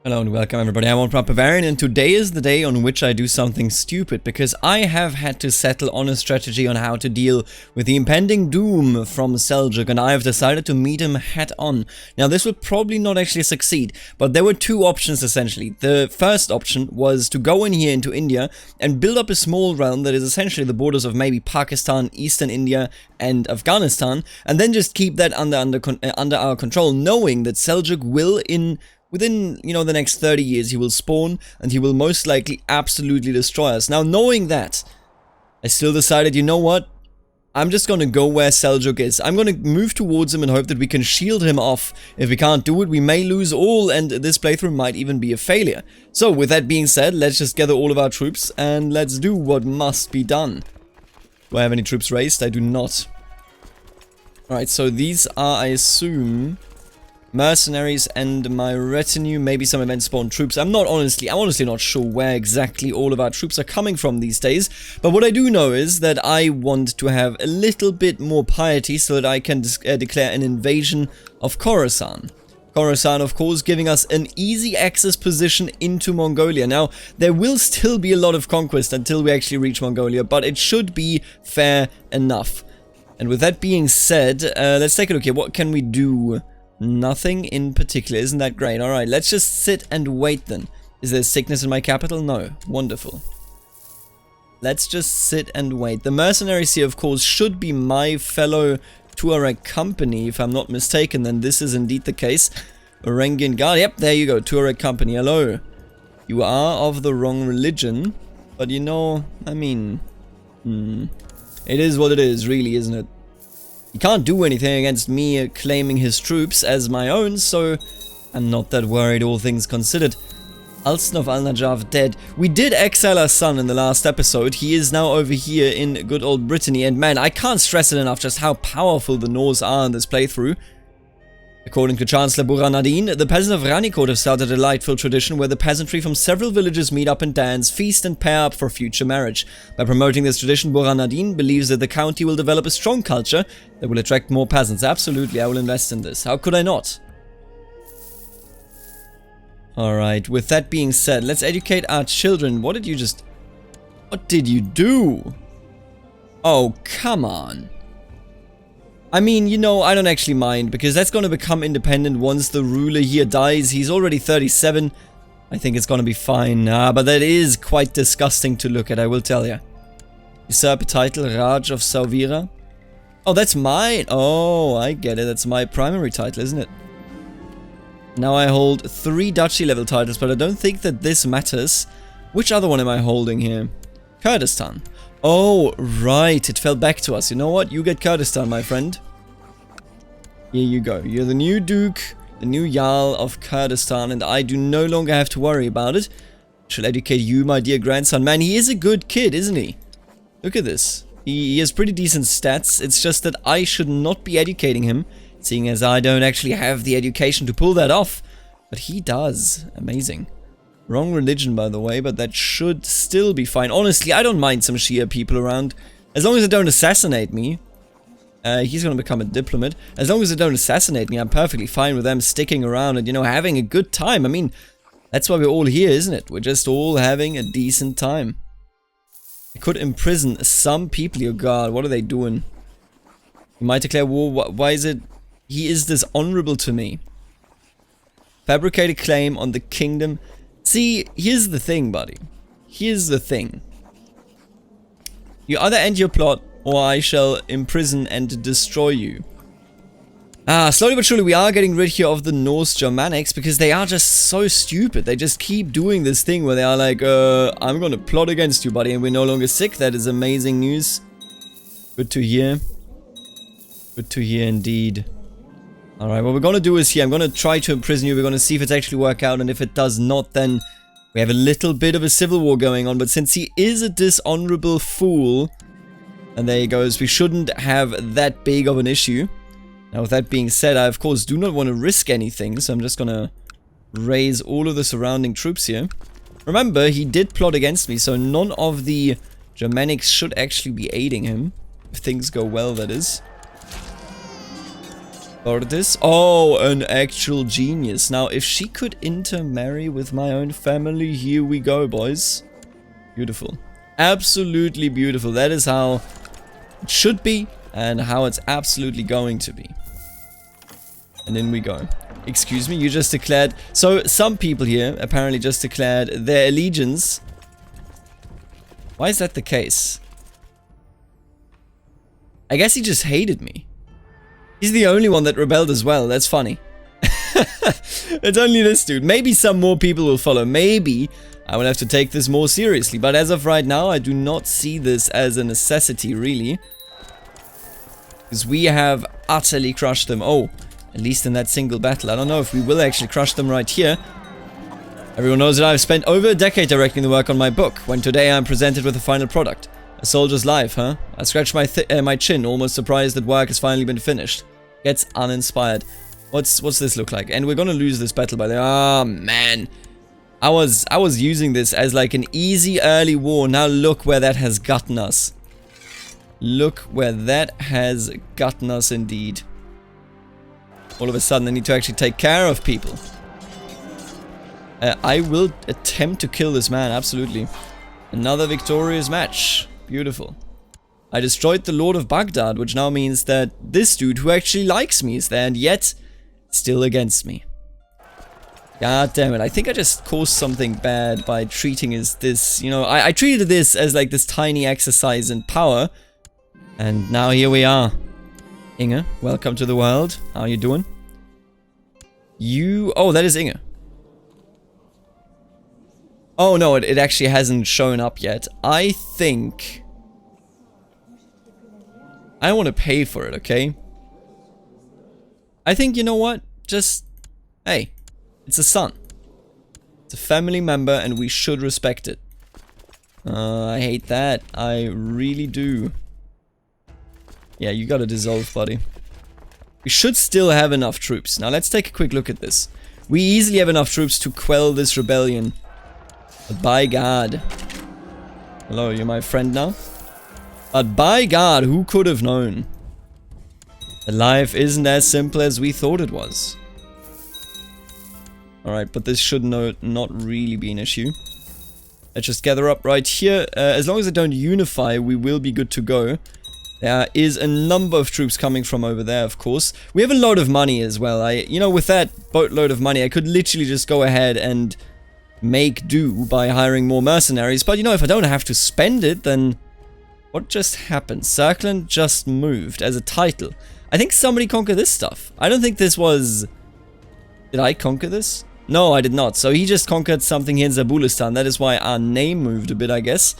Hello and welcome everybody, I'm Bavarian, and today is the day on which I do something stupid because I have had to settle on a strategy on how to deal with the impending doom from Seljuk, and I have decided to meet him head on. Now this will probably not actually succeed, but there were two options essentially. The first option was to go in here into India and build up a small realm that is essentially the borders of maybe Pakistan, Eastern India and Afghanistan, and then just keep that under our control, knowing that Seljuk will within, the next 30 years, he will spawn, and he will most likely absolutely destroy us. Now, knowing that, I still decided, you know what? I'm just gonna go where Seljuk is. I'm gonna move towards him and hope that we can shield him off. If we can't do it, we may lose all, and this playthrough might even be a failure. So, with that being said, let's just gather all of our troops, and let's do what must be done. Do I have any troops raised? I do not. Alright, so these are, I assume, mercenaries and my retinue, maybe some event spawn troops. I'm honestly not sure where exactly all of our troops are coming from these days, but what I do know is that I want to have a little bit more piety so that I can declare an invasion of Khorasan. Khorasan, of course, giving us an easy access position into Mongolia. Now, there will still be a lot of conquest until we actually reach Mongolia, but it should be fair enough. And with that being said, let's take a look here. What can we do? Nothing in particular, isn't that great? Alright, let's just sit and wait then. Is there sickness in my capital? No. Wonderful. Let's just sit and wait. The mercenaries here, of course, should be my fellow Tuareg company, if I'm not mistaken, then this is indeed the case. Orangian Guard, yep, there you go, Tuareg company, hello. You are of the wrong religion, but it is what it is, really, isn't it? He can't do anything against me claiming his troops as my own, so I'm not that worried, all things considered. Alsnov al-Najaf dead. We did exile our son in the last episode. He is now over here in good old Brittany, and man, I can't stress it enough just how powerful the Norse are in this playthrough. According to Chancellor Burhan Adin, the peasants of Ranikot have started a delightful tradition where the peasantry from several villages meet up and dance, feast and pair up for future marriage. By promoting this tradition, Burhan Adin believes that the county will develop a strong culture that will attract more peasants. Absolutely, I will invest in this. How could I not? Alright, with that being said, let's educate our children. What did you do? Oh, come on. I mean, I don't actually mind, because that's going to become independent once the ruler here dies. He's already 37. I think it's going to be fine. But that is quite disgusting to look at, I will tell you. Usurp a title, Raj of Sauvira. Oh, that's mine. Oh, I get it. That's my primary title, isn't it? Now I hold 3 duchy level titles, but I don't think that this matters. Which other one am I holding here? Kurdistan. Oh, right, it fell back to us. You know what? You get Kurdistan, my friend. Here you go. You're the new Duke, the new Jarl of Kurdistan, and I do no longer have to worry about it. I shall educate you, my dear grandson. Man, he is a good kid, isn't he? Look at this. He has pretty decent stats. It's just that I should not be educating him, seeing as I don't actually have the education to pull that off. But he does. Amazing. Wrong religion, by the way, but that should still be fine. Honestly, I don't mind some Shia people around. As long as they don't assassinate me. He's gonna become a diplomat. As long as they don't assassinate me, I'm perfectly fine with them sticking around and, having a good time. I mean, that's why we're all here, isn't it? We're just all having a decent time. I could imprison some people. Oh god, what are they doing? You might declare war. Why is it... He is dishonorable to me. Fabricate a claim on the kingdom... See, here's the thing, buddy. Here's the thing. You either end your plot, or I shall imprison and destroy you. Slowly but surely we are getting rid here of the Norse Germanics, because they are just so stupid. They just keep doing this thing where they are like, I'm gonna plot against you, buddy, and we're no longer sick. That is amazing news. Good to hear. Good to hear indeed. Alright, what we're gonna do is here, I'm gonna try to imprison you, we're gonna see if it's actually work out, and if it does not, then we have a little bit of a civil war going on, but since he is a dishonorable fool, and there he goes, we shouldn't have that big of an issue. Now with that being said, I of course do not want to risk anything, so I'm just gonna raise all of the surrounding troops here. Remember, he did plot against me, so none of the Germanics should actually be aiding him, if things go well, that is. Ordis. Oh, an actual genius. Now, if she could intermarry with my own family, here we go, boys. Beautiful. Absolutely beautiful. That is how it should be and how it's absolutely going to be. And in we go. Excuse me, you just declared... So, some people here apparently just declared their allegiance. Why is that the case? I guess he just hated me. He's the only one that rebelled as well. That's funny. It's only this dude. Maybe some more people will follow. Maybe I will have to take this more seriously. But as of right now, I do not see this as a necessity, really. Because we have utterly crushed them. Oh, at least in that single battle. I don't know if we will actually crush them right here. Everyone knows that I've spent over a decade directing the work on my book, when today I'm presented with the final product. A soldier's life, huh? I scratch my chin, almost surprised that work has finally been finished. Gets uninspired. What's this look like? And we're gonna lose this battle by the... Oh, man. I was using this as like an easy early war. Now look where that has gotten us. Look where that has gotten us indeed. All of a sudden I need to actually take care of people. I will attempt to kill this man, absolutely. Another victorious match. Beautiful. I destroyed the Lord of Baghdad, which now means that this dude who actually likes me is there and yet still against me. God damn it, I think I just caused something bad by treating this, you know, I treated this as like this tiny exercise in power. And now here we are. Inge, welcome to the world. How are you doing? Oh, that is Inge. Oh no, it actually hasn't shown up yet. I think... I want to pay for it, okay? I think, you know what? Just... Hey, it's a son. It's a family member and we should respect it. I hate that. I really do. Yeah, you gotta dissolve, buddy. We should still have enough troops. Now let's take a quick look at this. We easily have enough troops to quell this rebellion. But by God. Hello, you're my friend now? But by God, who could have known? That life isn't as simple as we thought it was. Alright, but this should not really be an issue. Let's just gather up right here. As long as they don't unify, we will be good to go. There is a number of troops coming from over there, of course. We have a load of money as well. You know, with that boatload of money, I could literally just go ahead and make do by hiring more mercenaries. But, you know, if I don't have to spend it, then... What just happened? Circland just moved as a title. I think somebody conquered this stuff. I don't think this was... Did I conquer this? No, I did not. So he just conquered something here in Zabulistan. That is why our name moved a bit, I guess.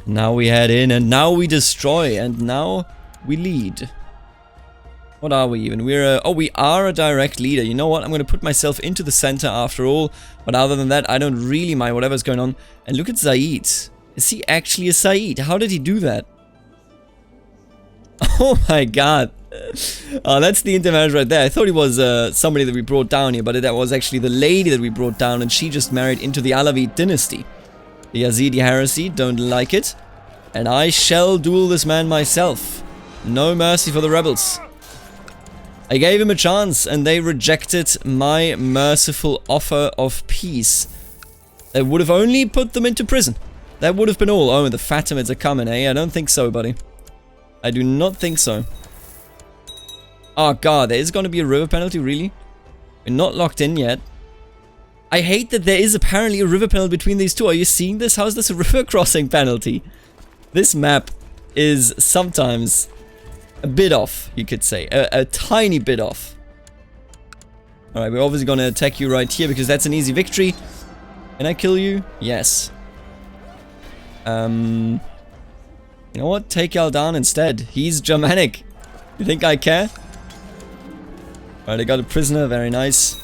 Now we head in, and now we destroy, and now we lead. What are we even? We're oh, we are a direct leader. You know what? I'm going to put myself into the center after all. But other than that, I don't really mind whatever's going on. And look at Zaid. Is he actually a Said? How did he do that? Oh my God. Oh, that's the intermarriage right there. I thought he was somebody that we brought down here, but that was actually the lady that we brought down, and she just married into the Alawite dynasty. The Yazidi heresy, don't like it. And I shall duel this man myself. No mercy for the rebels. I gave him a chance and they rejected my merciful offer of peace. That would have only put them into prison. That would have been all. Oh, the Fatimids are coming, eh? I don't think so, buddy. I do not think so. Oh God, there is going to be a river penalty, really? We're not locked in yet. I hate that there is apparently a river penalty between these two. Are you seeing this? How is this a river crossing penalty? This map is sometimes a bit off, you could say. A tiny bit off. Alright, we're obviously going to attack you right here because that's an easy victory. Can I kill you? Yes. You know what? Take Yaldan instead. He's Germanic. You think I care? Alright, I got a prisoner. Very nice.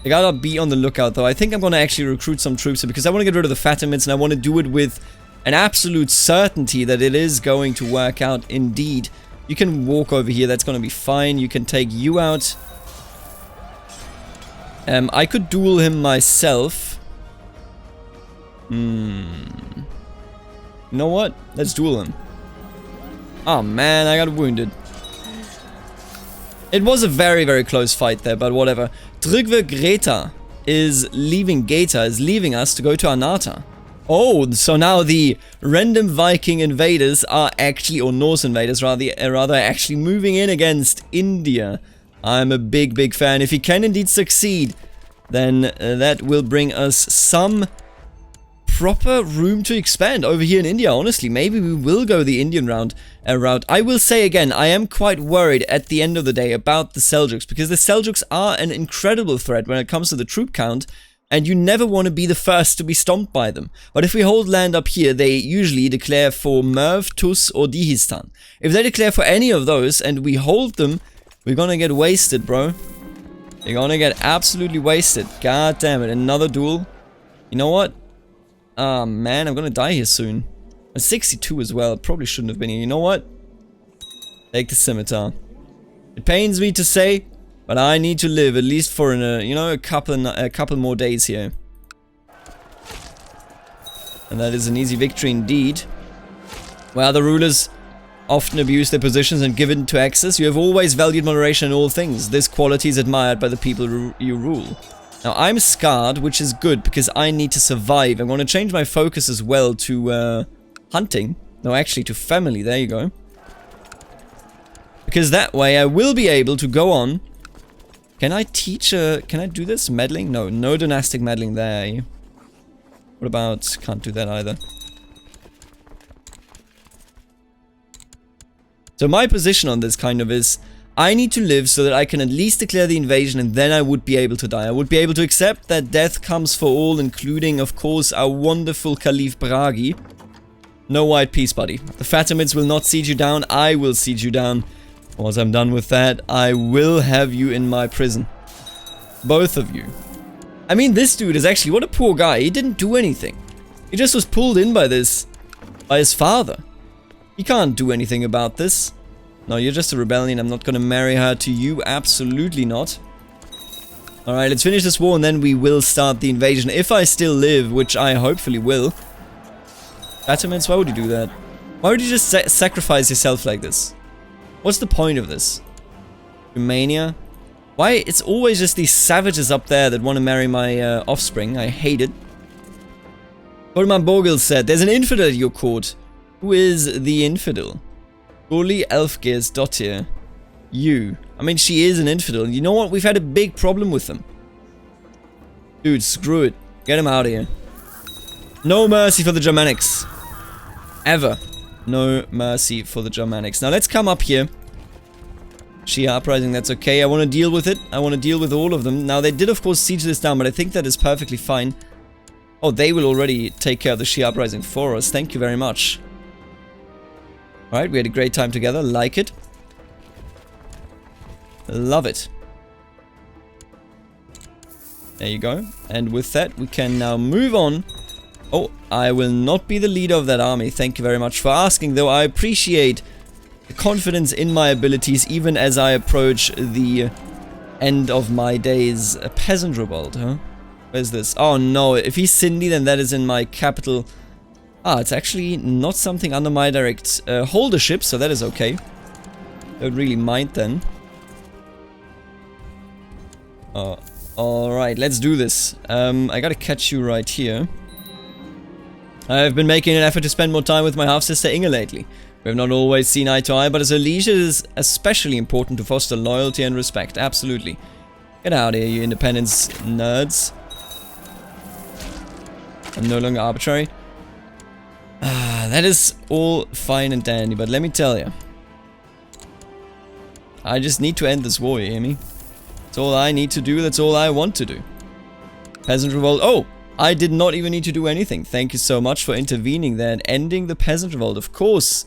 I gotta be on the lookout though. I think I'm gonna actually recruit some troops here because I want to get rid of the Fatimids and I want to do it with an absolute certainty that it is going to work out indeed. You can walk over here, that's gonna be fine. You can take you out. I could duel him myself. You know what? Let's duel him. Oh man, I got wounded. It was a very, very close fight there, but whatever. Trygve Greta is leaving us to go to Anata. Oh, so now the random Viking invaders are actually, or Norse invaders rather, actually moving in against India. I'm a big, big fan. If he can indeed succeed, then that will bring us some proper room to expand over here in India. Honestly, maybe we will go the Indian route. I will say again, I am quite worried at the end of the day about the Seljuks, because the Seljuks are an incredible threat when it comes to the troop count, and you never want to be the first to be stomped by them. But if we hold land up here, they usually declare for Merv, Tus, or Dihistan. If they declare for any of those and we hold them, we're gonna get wasted, bro. You're gonna get absolutely wasted. God damn it, another duel. You know what? Ah, man, I'm gonna die here soon. A 62 as well, probably shouldn't have been here. You know what? Take the scimitar. It pains me to say, but I need to live at least for a couple more days here. And that is an easy victory indeed. Where the rulers often abuse their positions and give in to excess, you have always valued moderation in all things. This quality is admired by the people you rule. Now, I'm scarred, which is good, because I need to survive. I'm going to change my focus as well to hunting. No, actually to family. There you go. Because that way I will be able to go on. Can I teach can I do this? Meddling? No, no dynastic meddling there. What about... Can't do that either. So my position on this kind of is... I need to live so that I can at least declare the invasion, and then I would be able to die. I would be able to accept that death comes for all, including, of course, our wonderful Caliph Bragi. No white peace, buddy. The Fatimids will not siege you down. I will siege you down. Once I'm done with that, I will have you in my prison. Both of you. I mean, this dude is actually... What a poor guy. He didn't do anything. He just was pulled in by this... by his father. He can't do anything about this. No, you're just a rebellion. I'm not gonna marry her to you. Absolutely not. Alright, let's finish this war and then we will start the invasion. If I still live, which I hopefully will. Fatimids, why would you do that? Why would you just sacrifice yourself like this? What's the point of this? Romania? Why? It's always just these savages up there that want to marry my offspring. I hate it. Holman Borgil said, there's an infidel at your court. Who is the infidel? Goli Elfgeir's Dottir. You. I mean, she is an infidel. You know what? We've had a big problem with them. Dude, screw it. Get him out of here. No mercy for the Germanics. Ever. No mercy for the Germanics. Now let's come up here. Shia uprising, that's okay. I want to deal with it. I want to deal with all of them. Now they did of course siege this down, but I think that is perfectly fine. Oh, they will already take care of the Shia uprising for us. Thank you very much. Alright, we had a great time together. Like it. Love it. There you go. And with that, we can now move on. Oh, I will not be the leader of that army. Thank you very much for asking, though I appreciate the confidence in my abilities even as I approach the end of my days. A peasant revolt, huh? Where's this? Oh no, if he's Sindhi, then that is in my capital. Ah, it's actually not something under my direct holdership, so that is okay. Don't really mind then. Alright, let's do this. I gotta catch you right here. I've been making an effort to spend more time with my half-sister Inge lately. We have not always seen eye to eye, but as a leader it is especially important to foster loyalty and respect. Absolutely. Get out of here, you independence nerds. I'm no longer arbitrary. That is all fine and dandy, but let me tell you. I just need to end this war, you hear me? That's all I need to do, that's all I want to do. Peasant revolt. Oh! I did not even need to do anything. Thank you so much for intervening there and ending the peasant revolt. Of course,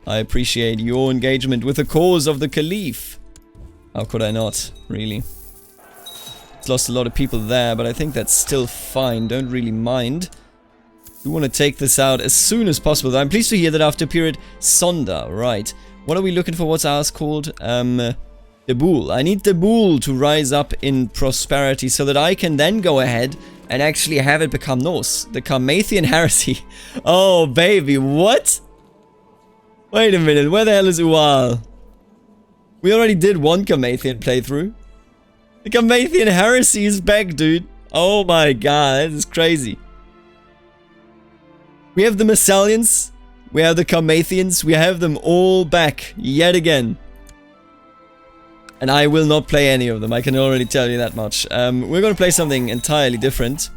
I appreciate your engagement with the cause of the Caliph. How could I not, really? It's lost a lot of people there, but I think that's still fine. Don't really mind. We want to take this out as soon as possible. I'm pleased to hear that after period Sonda, right. What are we looking for? What's ours called? Debul. I need Debul to rise up in prosperity so that I can then go ahead and actually have it become Norse. The Carmathian heresy. Oh, baby, what? Wait a minute, where the hell is Ual? We already did one Carmathian playthrough. The Carmathian heresy is back, dude. Oh my god, this is crazy. We have the Massalians, we have the Carmathians, we have them all back yet again. And I will not play any of them, I can already tell you that much. We're gonna play something entirely different.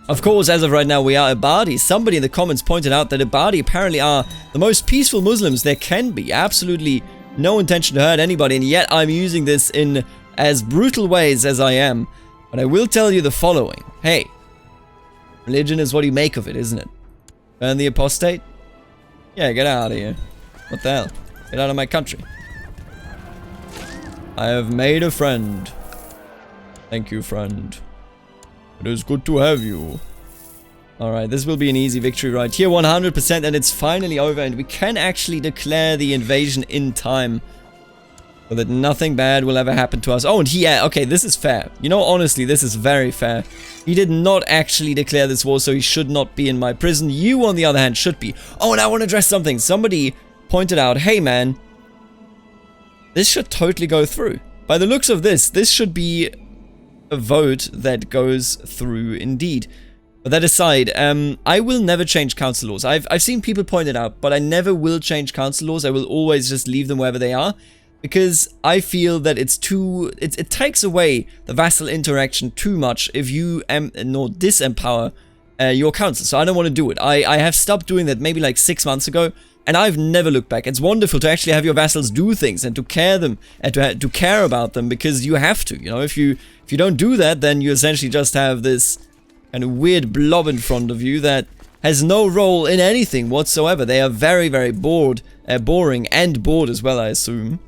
Of course, as of right now, we are Abadi. Somebody in the comments pointed out that Abadi apparently are the most peaceful Muslims there can be. Absolutely no intention to hurt anybody, and yet I'm using this in as brutal ways as I am. But I will tell you the following. Hey, religion is what you make of it, isn't it? Burn the apostate? Yeah, get out of here. What the hell? Get out of my country. I have made a friend. Thank you, friend. It is good to have you. Alright, this will be an easy victory right here, 100%, and it's finally over, and we can actually declare the invasion in time. So that nothing bad will ever happen to us. Oh, and okay, this is fair. You know, honestly, this is very fair. He did not actually declare this war, so he should not be in my prison. You, on the other hand, should be. Oh, and I want to address something. Somebody pointed out, hey man, this should totally go through. By the looks of this should be a vote that goes through indeed. But that aside, I will never change council laws. I've seen people point it out, but I never will change council laws. I will always just leave them wherever they are, because I feel that it's too... It takes away the vassal interaction too much if you disempower your council. So I don't want to do it. I have stopped doing that maybe like 6 months ago, and I've never looked back. It's wonderful to actually have your vassals do things and to care them and to care about them, because you have to. You know, if you don't do that, then you essentially just have this kind of weird blob in front of you that has no role in anything whatsoever. They are very, very boring and bored as well, I assume.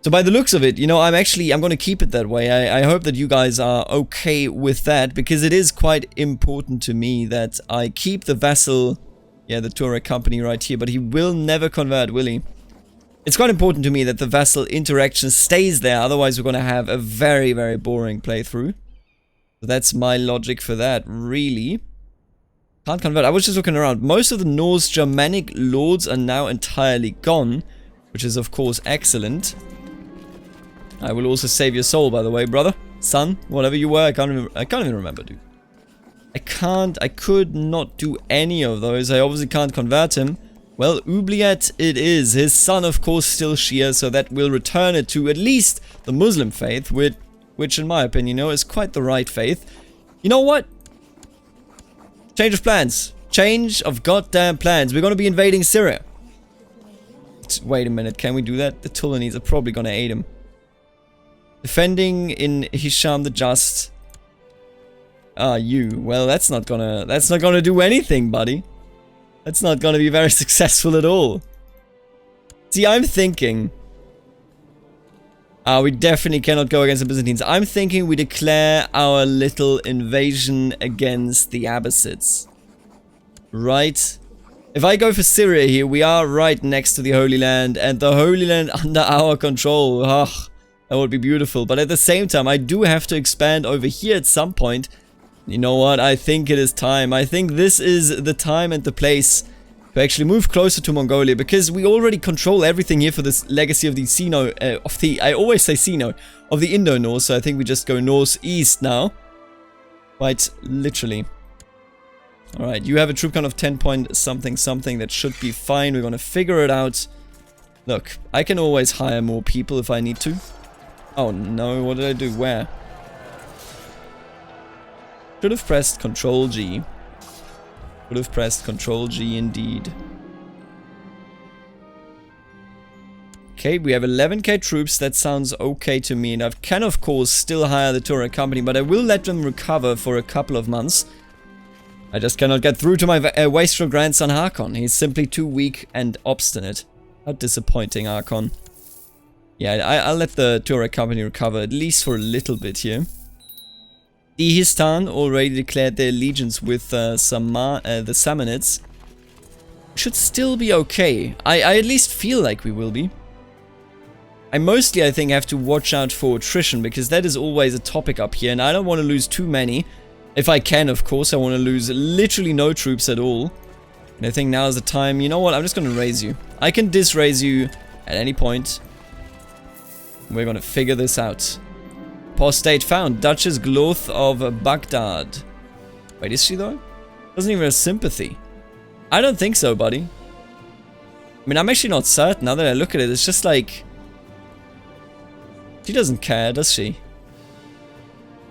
So by the looks of it, you know, I'm going to keep it that way. I hope that you guys are okay with that, because it is quite important to me that I keep the vassal, yeah, the Tuareg company right here, but he will never convert, will he? It's quite important to me that the vassal interaction stays there, otherwise we're going to have a very, very boring playthrough. So that's my logic for that, really. Can't convert. I was just looking around. Most of the Norse Germanic lords are now entirely gone, which is of course excellent. I will also save your soul, by the way, brother, son, whatever you were. I can't even remember, dude. I could not do any of those. I obviously can't convert him. Well, oubliette it is. His son, of course, still Shia, so that will return it to at least the Muslim faith, which in my opinion, you know, is quite the right faith. You know what? Change of plans. Change of goddamn plans. We're going to be invading Syria. Wait a minute, can we do that? The Tulanids are probably going to aid him. Defending in Hisham the Just. Ah, you. Well, that's not gonna do anything, buddy. That's not gonna be very successful at all. See, I'm thinking... we definitely cannot go against the Byzantines. I'm thinking we declare our little invasion against the Abbasids. Right? If I go for Syria here, we are right next to the Holy Land, and the Holy Land under our control. Ugh. That would be beautiful, but at the same time, I do have to expand over here at some point. You know what? I think it is time. I think this is the time and the place to actually move closer to Mongolia, because we already control everything here for this legacy of the I always say Sino, of the Indo-Norse, so I think we just go Norse-East now. Quite literally. Alright, you have a troop count of 10 point something something. That should be fine. We're gonna figure it out. Look, I can always hire more people if I need to. Oh no, what did I do? Where? Should have pressed Ctrl G. Should have pressed Ctrl G indeed. Okay, we have 11k troops. That sounds okay to me. And I can of course still hire the Tuareg company, but I will let them recover for a couple of months. I just cannot get through to my wastrel grandson Harkon. He's simply too weak and obstinate. How disappointing, Harkon. Yeah, I'll let the Tuareg company recover, at least for a little bit here. Dihistan already declared their allegiance with the Samanids. Should still be okay. I at least feel like we will be. I mostly, I think, have to watch out for attrition, because that is always a topic up here, and I don't want to lose too many. If I can, of course, I want to lose literally no troops at all. And I think now is the time. You know what? I'm just going to raise you. I can disraise you at any point. We're gonna figure this out. Apostate found. Duchess Gloth of Baghdad. Wait, is she though? Doesn't even have sympathy. I don't think so, buddy. I mean, I'm actually not certain now that I look at it. It's just like... She doesn't care, does she?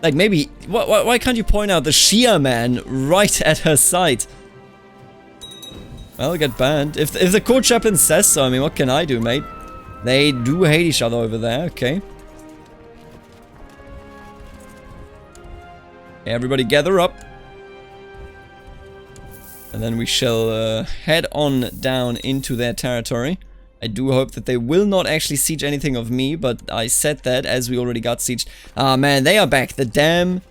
Like, maybe... Why can't you point out the Shia man right at her side? Well, get banned. If the court chaplain says so, I mean, what can I do, mate? They do hate each other over there, okay. Everybody gather up. And then we shall head on down into their territory. I do hope that they will not actually siege anything of me, but I said that as we already got sieged. Ah, man, they are back. The damn...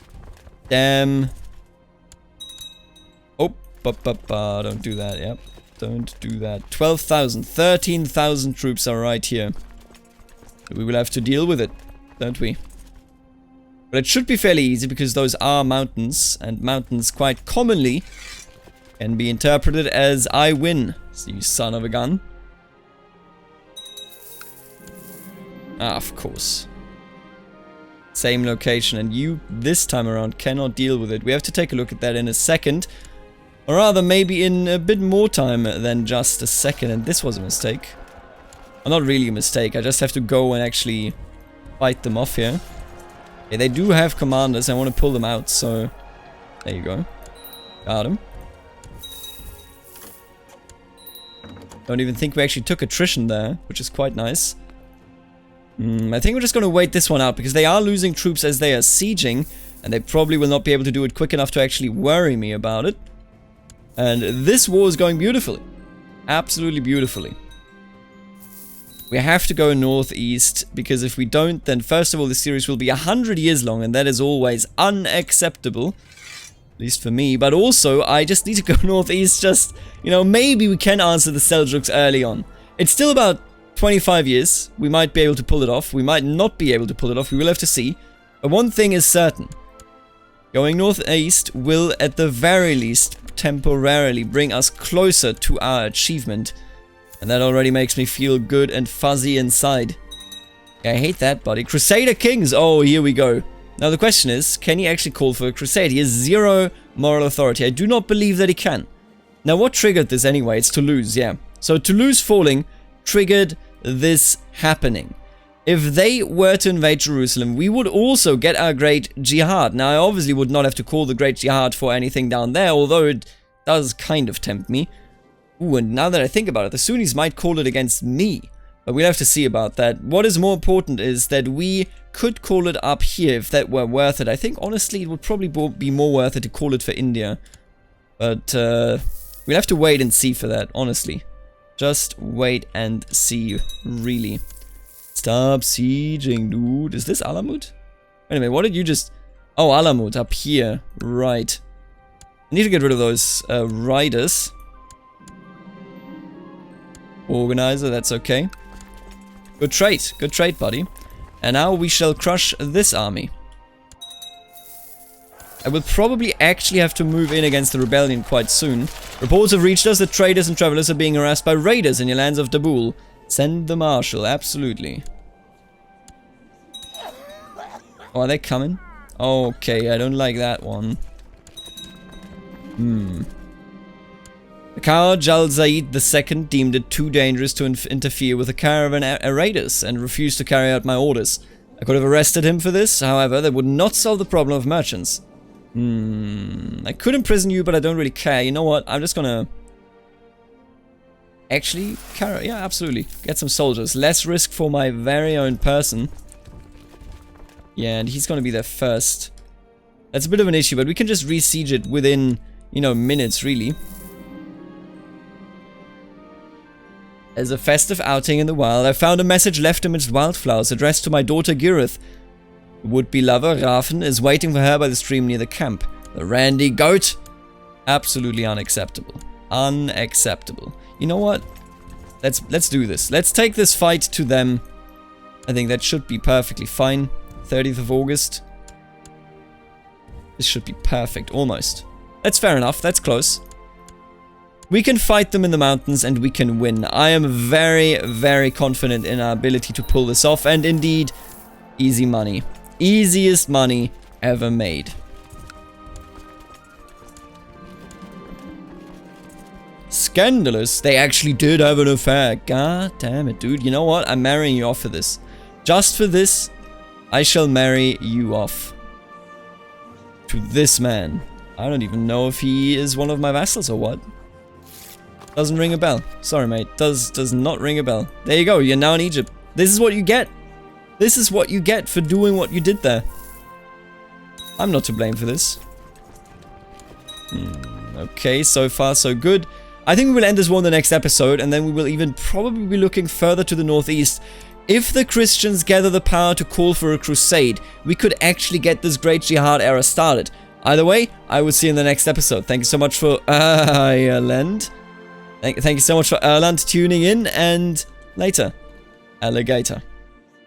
Oh, don't do that, yep. Don't do that. 12,000, 13,000 troops are right here. We will have to deal with it, don't we? But it should be fairly easy because those are mountains, and mountains quite commonly can be interpreted as I win, so you son of a gun. Ah, of course. Same location, and you, this time around, cannot deal with it. We have to take a look at that in a second. Or rather, maybe in a bit more time than just a second, and this was a mistake. Well, not really a mistake, I just have to go and actually fight them off here. Okay, they do have commanders, I want to pull them out, so... There you go. Got him. Don't even think we actually took attrition there, which is quite nice. I think we're just going to wait this one out, because they are losing troops as they are sieging, and they probably will not be able to do it quick enough to actually worry me about it. And this war is going beautifully. Absolutely beautifully. We have to go northeast, because if we don't, then first of all, the series will be 100 years long, and that is always unacceptable. At least for me. But also, I just need to go northeast just, you know, maybe we can answer the Seljuks early on. It's still about 25 years. We might be able to pull it off. We might not be able to pull it off. We will have to see. But one thing is certain. Going northeast will, at the very least, temporarily bring us closer to our achievement. And that already makes me feel good and fuzzy inside. I hate that, buddy. Crusader Kings! Oh, here we go. Now the question is, can he actually call for a crusade? He has 0 moral authority. I do not believe that he can. Now what triggered this anyway? It's Toulouse, yeah. So Toulouse falling triggered this happening. If they were to invade Jerusalem, we would also get our Great Jihad. Now I obviously would not have to call the Great Jihad for anything down there, although it does kind of tempt me. Ooh, and now that I think about it, the Sunnis might call it against me. But we'll have to see about that. What is more important is that we could call it up here if that were worth it. I think, honestly, it would probably be more worth it to call it for India. But, we'll have to wait and see for that, honestly. Just wait and see, really. Stop sieging, dude. Is this Alamut? Anyway, what did you just... Oh, Alamut, up here. Right. I need to get rid of those, riders. Organizer, that's okay. Good trade, buddy. And now we shall crush this army. I will probably actually have to move in against the rebellion quite soon. Reports have reached us that traders and travelers are being harassed by raiders in your lands of Dabul. Send the marshal, absolutely. Oh, are they coming? Okay, I don't like that one. The coward Al-Zaid II deemed it too dangerous to interfere with a caravan of raiders and refused to carry out my orders. I could have arrested him for this, however, that would not solve the problem of merchants. I could imprison you, but I don't really care. You know what? I'm just gonna... Actually, yeah, absolutely. Get some soldiers. Less risk for my very own person. Yeah, and he's gonna be there first. That's a bit of an issue, but we can just re-siege it within, you know, minutes, really. As a festive outing in the wild, I found a message left amidst wildflowers addressed to my daughter Girith. The would-be lover, Rafen, is waiting for her by the stream near the camp. The randy goat? Absolutely unacceptable. Unacceptable. You know what? Let's do this. Let's take this fight to them. I think that should be perfectly fine. 30th of August. This should be perfect, almost. That's fair enough, that's close. We can fight them in the mountains and we can win. I am very, very confident in our ability to pull this off. And indeed, easy money. Easiest money ever made. Scandalous. They actually did have an affair. God damn it, dude. You know what? I'm marrying you off for this. Just for this, I shall marry you off. To this man. I don't even know if he is one of my vassals or what. Doesn't ring a bell. Sorry, mate. Does not ring a bell. There you go. You're now in Egypt. This is what you get. This is what you get for doing what you did there. I'm not to blame for this. Okay, so far so good. I think we will end this war in the next episode, and then we will even probably be looking further to the northeast. If the Christians gather the power to call for a crusade, we could actually get this great jihad era started. Either way, I will see you in the next episode. Thank you so much for Ireland. Thank you so much for Ireland tuning in, and later, alligator.